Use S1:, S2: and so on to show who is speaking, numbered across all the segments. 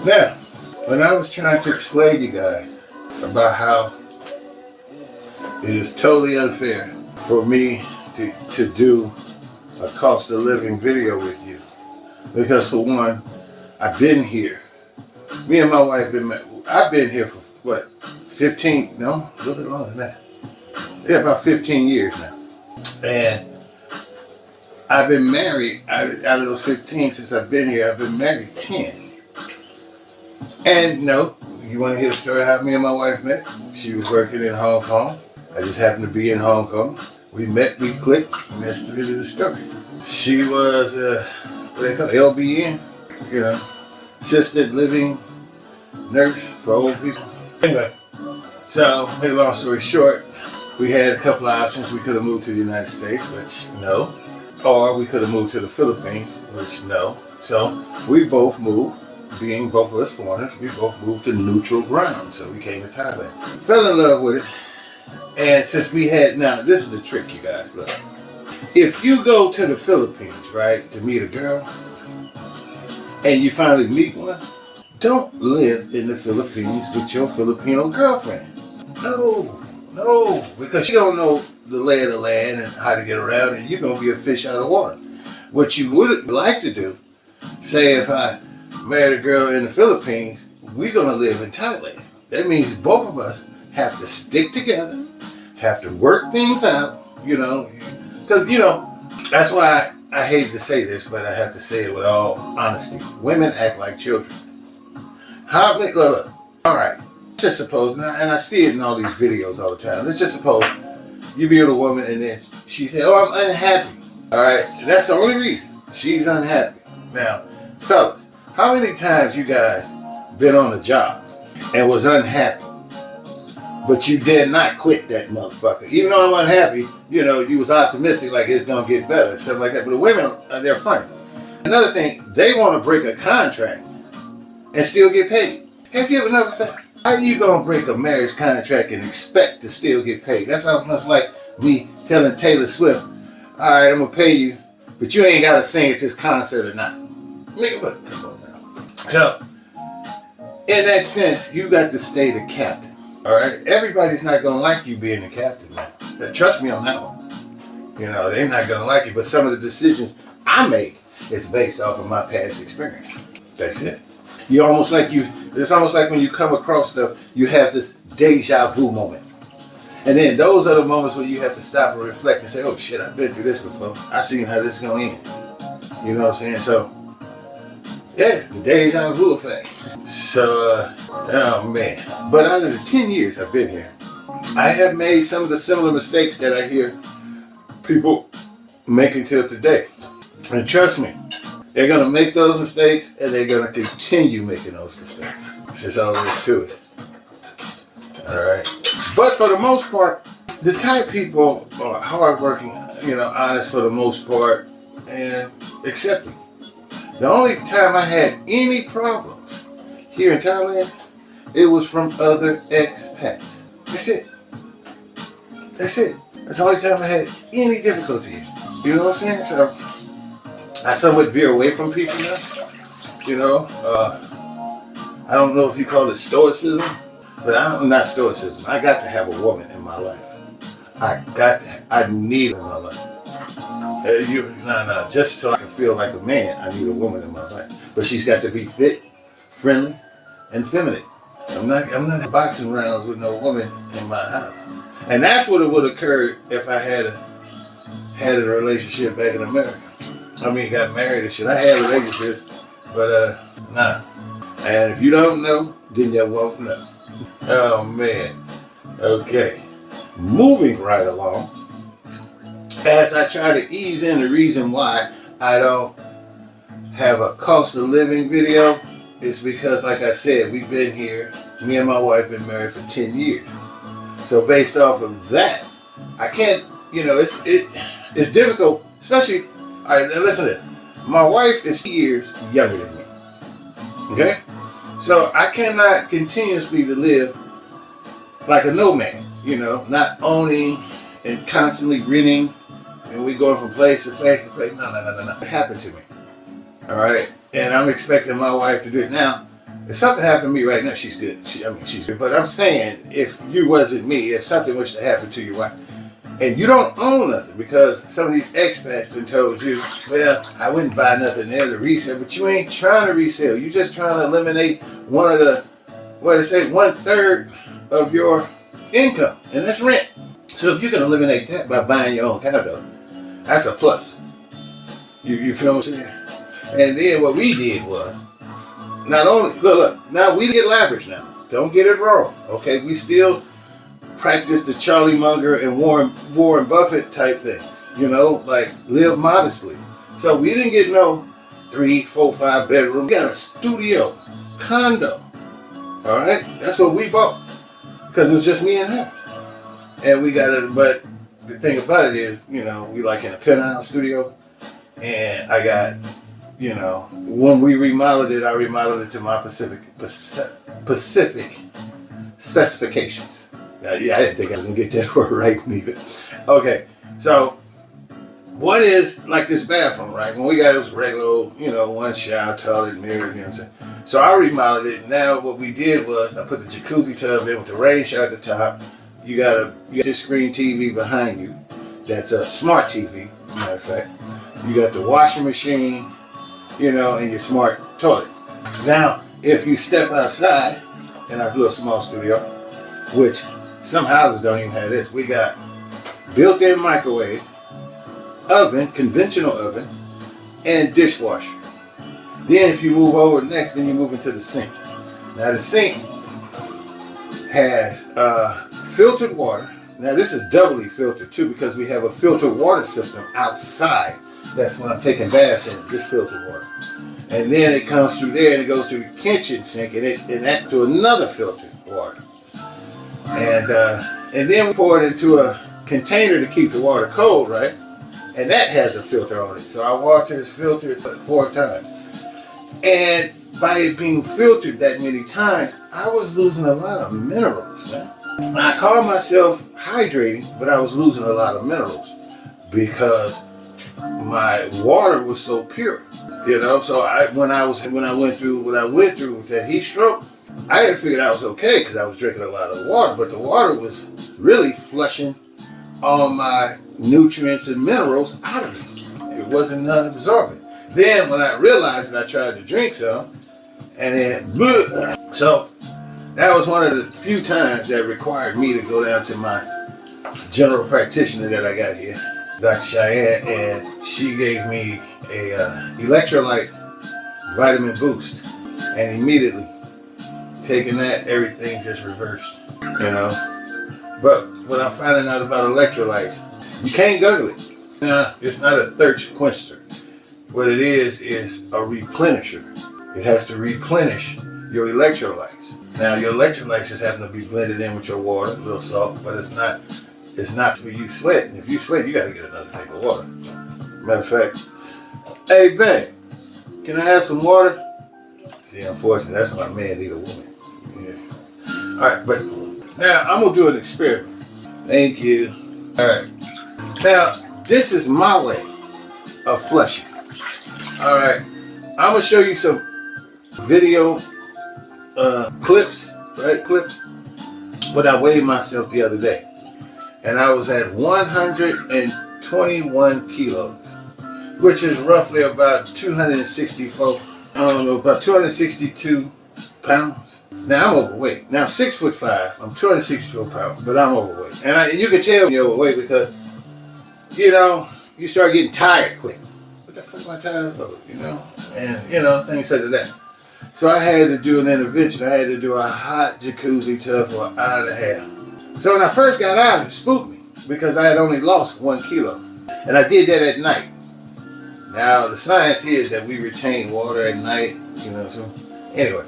S1: Now, when I was trying to explain to you guys about how it is totally unfair for me to do a cost of living video with you, because for one, I've been here. Me and my wife I've been here for what, 15? No, a little bit longer than that. Yeah, about 15 years now. And I've been married out of those 15 since I've been here. I've been married 10. And no, you want to hear the story how me and my wife met? She was working in Hong Kong. I just happened to be in Hong Kong. We met, we clicked, and that's the really the story. She was what they call it, LBN, assisted living nurse for old people. Anyway, so make a long story short, we had a couple of options. We could have moved to the United States, which no, or we could have moved to the Philippines, which no. So we both moved. Being both of us foreigners, we both moved to neutral ground. So we came to Thailand. Fell in love with it. And since we had, now this is the trick, you guys, look. If you go to the Philippines, right, to meet a girl, and you finally meet one, don't live in the Philippines with your Filipino girlfriend. No, because you don't know the lay of the land and how to get around, and you're going to be a fish out of water. What you would like to do, say if I married a girl in the Philippines, we're going to live in Thailand. That means both of us have to stick together, have to work things out, because, that's why I hate to say this, but I have to say it with all honesty. Women act like children. How many, look, all right, let's just suppose, and I see it in all these videos all the time. Let's just suppose you be with a woman and then she said, oh, I'm unhappy. All right, that's the only reason she's unhappy. Now, fellas, how many times you guys been on a job and was unhappy, but you did not quit that motherfucker? Even though I'm unhappy, you was optimistic like it's going to get better and stuff like that. But the women, they're funny. Another thing, they want to break a contract and still get paid. Have you ever noticed that? How you going to break a marriage contract and expect to still get paid? That's almost like me telling Taylor Swift, all right, I'm going to pay you, but you ain't got to sing at this concert or not. Nigga, look, come on now. So, in that sense, you got to stay the captain. All right? Everybody's not going to like you being the captain, man. Trust me on that one. They're not going to like you, but some of the decisions I make is based off of my past experience. That's it. It's almost like when you come across stuff, you have this deja vu moment. And then those are the moments where you have to stop and reflect and say, oh shit, I've been through this before. I seen how this is going to end. You know what I'm saying? So, yeah, the deja vu effect. So, oh man. But out of the 10 years I've been here, I have made some of the similar mistakes that I hear people making till today. And trust me, they're going to make those mistakes and they're going to continue making those mistakes. It's just all there is to it. Alright. But for the most part, the Thai people are hardworking, honest for the most part, and accepting. The only time I had any problems here in Thailand, it was from other expats. That's it. That's it. That's the only time I had any difficulty. You know what I'm saying? So, I somewhat veer away from people now. I don't know if you call it stoicism, but I'm not stoicism. I got to have a woman in my life. I need her in my life. Just so I can feel like a man, I need a woman in my life. But she's got to be fit, friendly, and feminine. I'm not boxing rounds with no woman in my house. And that's what would occur if I had a relationship back in America. Got married and shit. I had a relationship, but nah. And if you don't know, then you won't know. Oh man. Okay. Moving right along. As I try to ease in the reason why I don't have a cost of living video, it's because, like I said, we've been here. Me and my wife been married for 10 years. So based off of that, I can't. It's difficult, especially. All right, now listen to this. My wife is years younger than me. Okay? So I cannot continuously live like a nomad, not owning and constantly renting, and we going from place to place to place. No. It happened to me. All right? And I'm expecting my wife to do it. Now, If something happened to me right now, she's good. She's good. But I'm saying, if you wasn't me, if something was to happen to your wife, and you don't own nothing, because some of these expats done told you, well, I wouldn't buy nothing there to resell, but you ain't trying to resell. You just trying to eliminate one of the, what they say, 1/3 of your income, and that's rent. So if you can eliminate that by buying your own condo, that's a plus. You feel what I'm saying? And then what we did was, not only, look, now we get lavish now. Don't get it wrong, okay? We still practice the Charlie Munger and Warren Buffett type things, you know, like live modestly. So we didn't get no 3, 4, 5 bedroom. We got a studio, condo, all right? That's what we bought, because it was just me and her. And we got it, but the thing about it is, you know, we like in a penthouse studio, and I got, you know, when we remodeled it, I remodeled it to my Pacific specifications. Yeah, I didn't think I was gonna get that word right neither. Okay, so what is like this bathroom, right? When we got it was regular, you know, one shower, toilet, mirror, you know what I'm saying? So I remodeled it. Now what we did was I put the jacuzzi tub in with the rain shower at the top. You got this screen TV behind you. That's a smart TV, matter of fact. You got the washing machine, you know, and your smart toilet. Now, if you step outside in our little small studio, which some houses don't even have this, we got built-in microwave, oven, conventional oven, and dishwasher. Then if you move over next, then you move into the sink. Now the sink has filtered water. Now this is doubly filtered too, because we have a filtered water system outside. That's when I'm taking baths in this filtered water. And then it comes through there and it goes through the kitchen sink and that to another filtered water. And then we pour it into a container to keep the water cold, right? And that has a filter on it. So our water is filtered 4 times. And by it being filtered that many times, I was losing a lot of minerals, man. I called myself hydrating, but I was losing a lot of minerals because my water was so pure, you know. So when I went through what I went through with that heat stroke, I had figured I was okay because I was drinking a lot of water, but the water was really flushing all my nutrients and minerals out of me. It wasn't non-absorbent. Then when I realized it, I tried to drink some, and then bleh. So that was one of the few times that required me to go down to my general practitioner that I got here, Dr. Cheyenne, and she gave me a electrolyte vitamin boost, and immediately taking that, everything just reversed, you know. But when I'm finding out about electrolytes, you can't Google it. It's not a thirst quencher. What it is a replenisher. It has to replenish your electrolytes. Now your electrolytes just happen to be blended in with your water, a little salt, but it's not for you sweating. If you sweat, you gotta get another tank of water. Matter of fact, hey babe, can I have some water? See, unfortunately, that's why a man need a woman. Yeah. Alright, but now I'm gonna do an experiment. Thank you. Alright. Now, this is my way of flushing. Alright. I'm gonna show you some video clips, but I weighed myself the other day and I was at 121 kilos, which is roughly about 264, about 262 pounds. Now I'm overweight. Now 6'5", I'm 264 pounds, but I'm overweight. And you can tell you're overweight because, you know, you start getting tired quick. What the fuck am I tired of? You know, and you know, things such as that. So I had to do an intervention. I had to do a hot jacuzzi tub for an hour and a half. So when I first got out, it spooked me because I had only lost 1 kilo. And I did that at night. Now the science is that we retain water at night, you know, so anyway.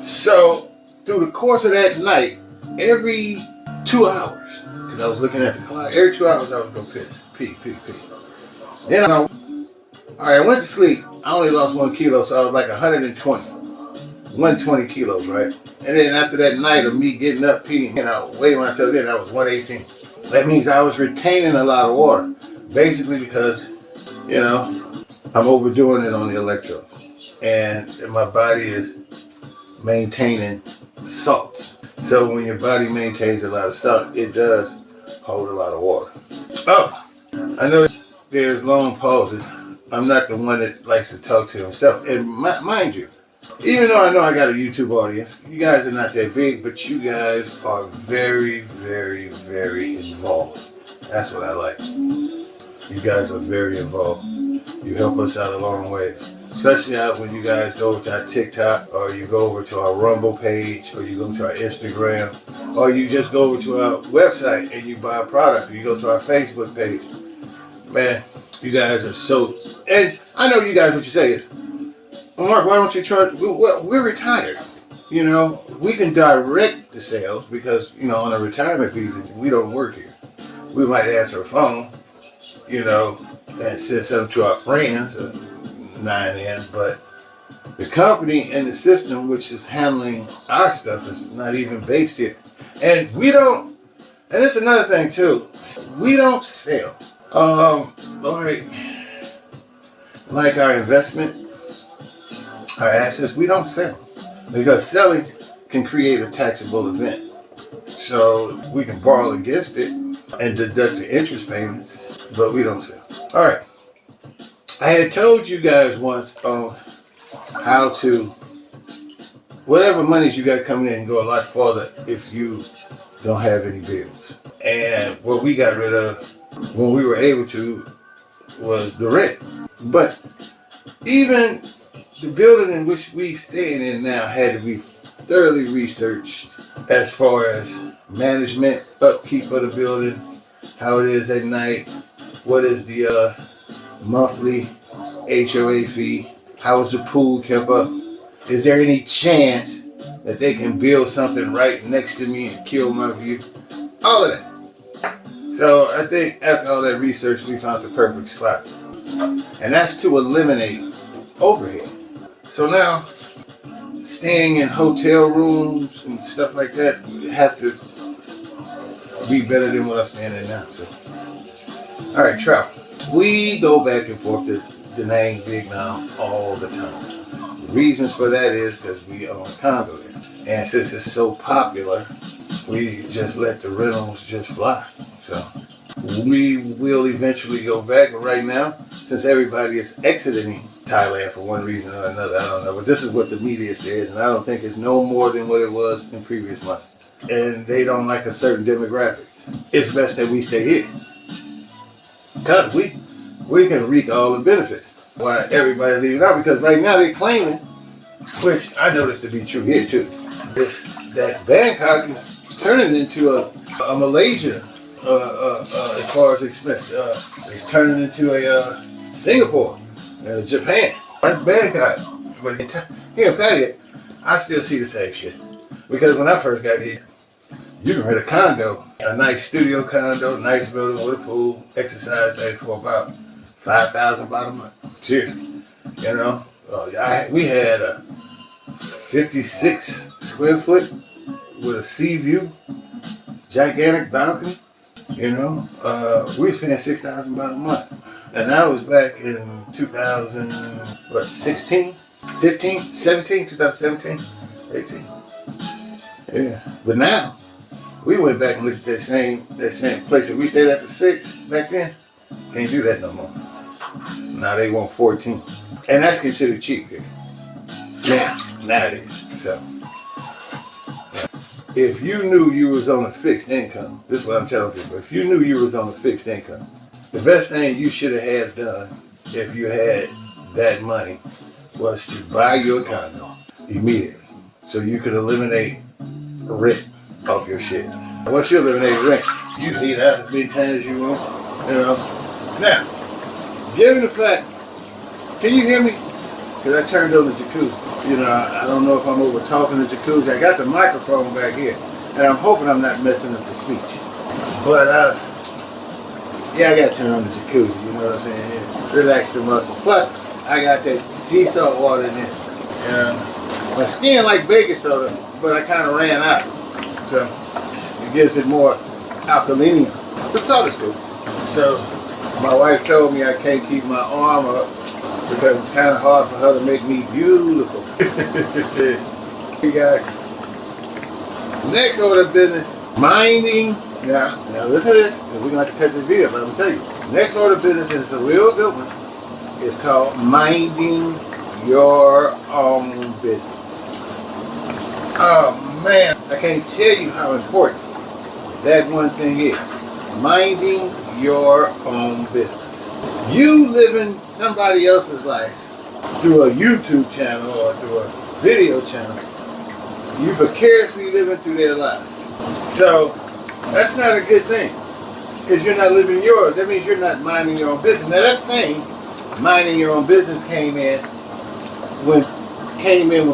S1: So through the course of that night, every 2 hours, because I was looking at the clock, every 2 hours I would go piss, pee. Then I went to sleep. I only lost 1 kilo, so I was like 120 kilos, right? And then after that night of me getting up, peeing, you know, weighing myself in, I was 118. That means I was retaining a lot of water, basically because, you know, I'm overdoing it on the electrodes. And my body is maintaining salts. So when your body maintains a lot of salt, it does hold a lot of water. Oh, I know there's long pauses. I'm not the one that likes to talk to himself. And mind you, even though I know I got a YouTube audience, you guys are not that big, but you guys are very, very, very involved. That's what I like. You guys are very involved. You help us out a long way. Especially out when you guys go over to our TikTok, or you go over to our Rumble page, or you go to our Instagram, or you just go over to our website and you buy a product, or you go to our Facebook page. Man, you guys are so... And I know you guys, what you say is, well, Mark, why don't you try... Well, we're retired. You know, we can direct the sales because, you know, on a retirement visa, we don't work here. We might answer a phone, you know, and send something to our friends, 9 but the company and the system which is handling our stuff is not even based here. And we don't, and it's another thing too, we don't sell. Like our investment, our assets, we don't sell. Because selling can create a taxable event. So we can borrow against it and deduct the interest payments, but we don't sell. All right. I had told you guys once on how to, whatever monies you got coming in go a lot farther if you don't have any bills. And what we got rid of when we were able to was the rent. But even the building in which we staying in now had to be thoroughly researched as far as management, upkeep of the building, how it is at night, what is the monthly HOA fee, how is the pool kept up, is there any chance that they can build something right next to me and kill my view, all of that. So I think after all that research we found the perfect spot, and that's to eliminate overhead. So now staying in hotel rooms and stuff like that have to be better than what I'm staying in now. So, all right, travel. We go back and forth to Da Nang, Vietnam all the time. The reasons for that is because we own a condo there. And since it's so popular, we just let the rentals just fly. So we will eventually go back. But right now, since everybody is exiting Thailand for one reason or another, I don't know. But this is what the media says, and I don't think it's no more than what it was in previous months. And they don't like a certain demographic. It's best that we stay here. Because we can reap all the benefits. Why everybody leaving out? Because right now they're claiming, which I know this to be true here too, that Bangkok is turning into a Malaysia as far as expense. It's turning into a Singapore, Japan. That's Bangkok. But here in Pattaya, I still see the same shit. Because when I first got here, you can rent a condo, a nice studio condo, nice building with a pool, exercise for about 5,000 baht a month. Seriously, you know, we had a 56 square foot with a sea view, gigantic balcony. You know, we were paying 6,000 baht a month, and that was back in 2016, 15, 17, 2017, 18. Yeah, but now. We went back and looked at that same place that we stayed at for 6 back then. Can't do that no more. Now they want 14. And that's considered cheap here. Yeah, now it is. So, yeah. If you knew you was on a fixed income, this is what I'm telling people, if you knew you was on a fixed income, the best thing you should have had done if you had that money was to buy your condo immediately so you could eliminate rent off your shit. Once you eliminate rent, you can eat out as many times as you want, you know. Now, given the fact, can you hear me? Because I turned on the jacuzzi. You know, I don't know if I'm over talking the jacuzzi. I got the microphone back here, and I'm hoping I'm not messing up the speech. But, yeah, I got to turn on the jacuzzi, you know what I'm saying? Yeah. Relax the muscles. Plus, I got that sea salt water in it. My skin like baking soda, but I kind of ran out. So it gives it more alkaline. The soda's good. So my wife told me I can't keep my arm up because it's kind of hard for her to make me beautiful. Hey guys, next order of business, minding. Now listen to this, because we're going to have to cut this video, but I'm going to tell you. Next order of business is a real good one. It's called minding your own business. Oh man, I can't tell you how important that one thing is. Minding your own business. You living somebody else's life through a YouTube channel or through a video channel, you vicariously living through their life. So that's not a good thing, because you're not living yours. That means you're not minding your own business. Now that saying, minding your own business, came in when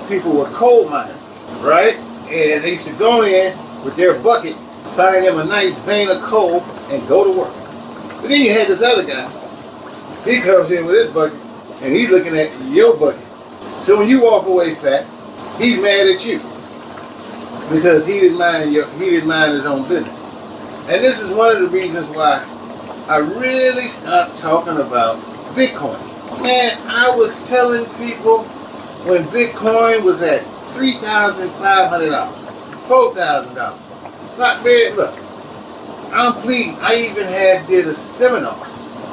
S1: people were coal miners, right? And they used to go in with their bucket, find them a nice vein of coal, and go to work. But then you had this other guy. He comes in with his bucket, and he's looking at your bucket. So when you walk away fat, he's mad at you because he didn't mind his own business. And this is one of the reasons why I really stopped talking about Bitcoin. Man, I was telling people when Bitcoin was at $3,500, $4,000. Like, man, look, I'm pleading. I even did a seminar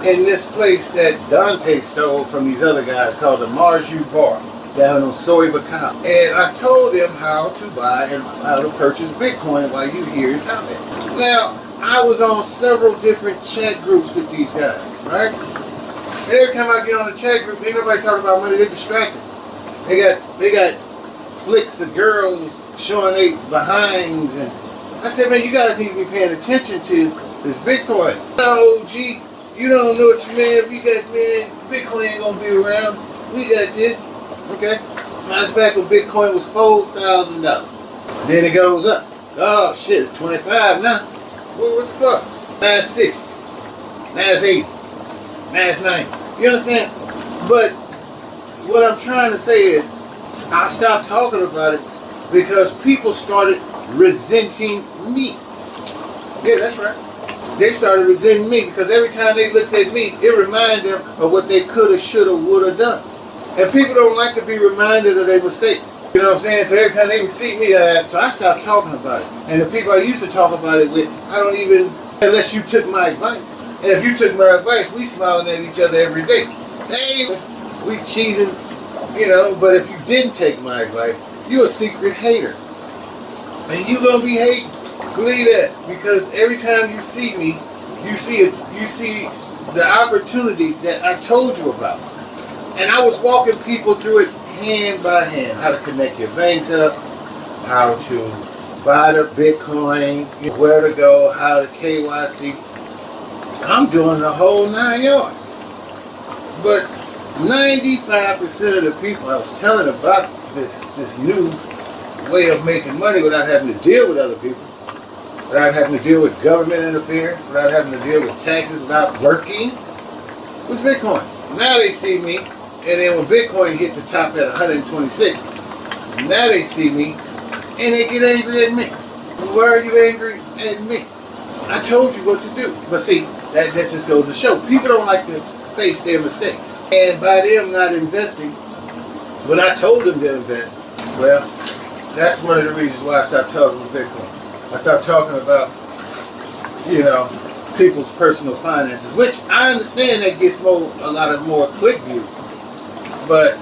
S1: in this place that Dante stole from these other guys called the Marju Bar down on Soy Bacan. And I told them how to buy and how to purchase Bitcoin while you're here in Thailand. Now, I was on several different chat groups with these guys, right? And every time I get on the chat group, ain't nobody talking about money. They're distracted. They got flicks of girls showing their behinds, and I said, man, you guys need to be paying attention to this Bitcoin. Oh, gee, you don't know what you mean. You got, man, Bitcoin ain't gonna be around. We got this. Okay. That's back when Bitcoin was $4,000. Then it goes up. Oh shit, it's 25 now. What the fuck? Now it's 60. Now it's 80. Now it's 90. You understand? But what I'm trying to say is, I stopped talking about it because people started resenting me. Yeah, that's right. They started resenting me because every time they looked at me, it reminded them of what they coulda, shoulda, woulda done. And people don't like to be reminded of their mistakes. You know what I'm saying? So every time they would see me, so I stopped talking about it. And the people I used to talk about it with, I don't even, unless you took my advice. And if you took my advice, we smiling at each other every day. Hey, we cheesing, you know, but if you didn't take my advice, you're a secret hater. And you gonna be hating. Believe that. Because every time you see me, you see the opportunity that I told you about. And I was walking people through it hand by hand. How to connect your banks up, how to buy the Bitcoin, where to go, how to KYC. I'm doing the whole 9 yards. But 95% of the people I was telling about this new way of making money without having to deal with other people, without having to deal with government interference, without having to deal with taxes, without working, was Bitcoin. Now they see me, and then when Bitcoin hit the top at 126, now they see me, and they get angry at me. Why are you angry at me? I told you what to do. But see, that just goes to show. People don't like to face their mistakes. And by them not investing, when I told them to invest, well, that's one of the reasons why I stopped talking about Bitcoin. I stopped talking about, you know, people's personal finances, which I understand that gets a lot of more click views. But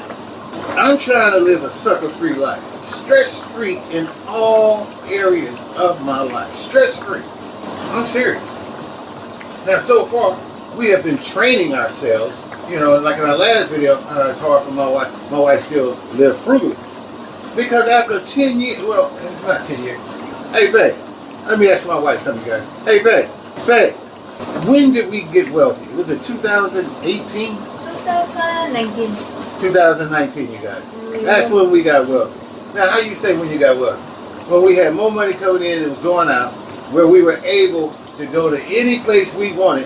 S1: I'm trying to live a sucker-free life. Stress-free in all areas of my life. Stress-free. I'm serious. Now, so far, we have been training ourselves. You know, like in our last video, it's hard for my wife. My wife still live frugally. Because after 10 years, well, it's not 10 years. Hey, babe, let me ask my wife something, guys. Hey, babe, when did we get wealthy? Was it 2018?
S2: 2019.
S1: 2019, you guys. That's when we got wealthy. Now, how you say when you got wealthy? When we had more money coming in than was going out, where we were able to go to any place we wanted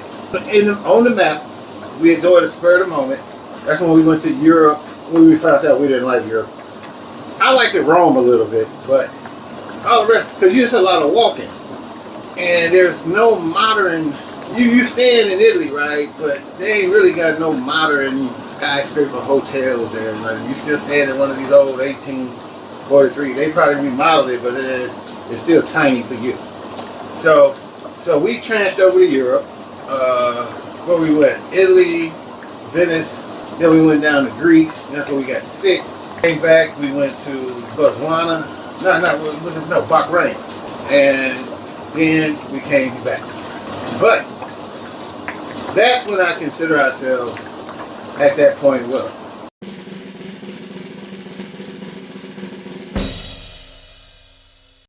S1: on the map. We'd go at a spur of the moment. That's when we went to Europe, when we found out we didn't like Europe. I liked it Rome a little bit, but all the rest, because it's a lot of walking. And there's no modern, you stand in Italy, right? But they ain't really got no modern skyscraper hotels there. Like, you still stand in one of these old 43. They probably remodeled it, but it's still tiny for you. So we transferred over to Europe. Where we went? Italy, Venice. Then we went down to Greece. That's where we got sick. Came back. We went to Botswana. No, Bahrain. And then we came back. But that's when I consider ourselves at that point well.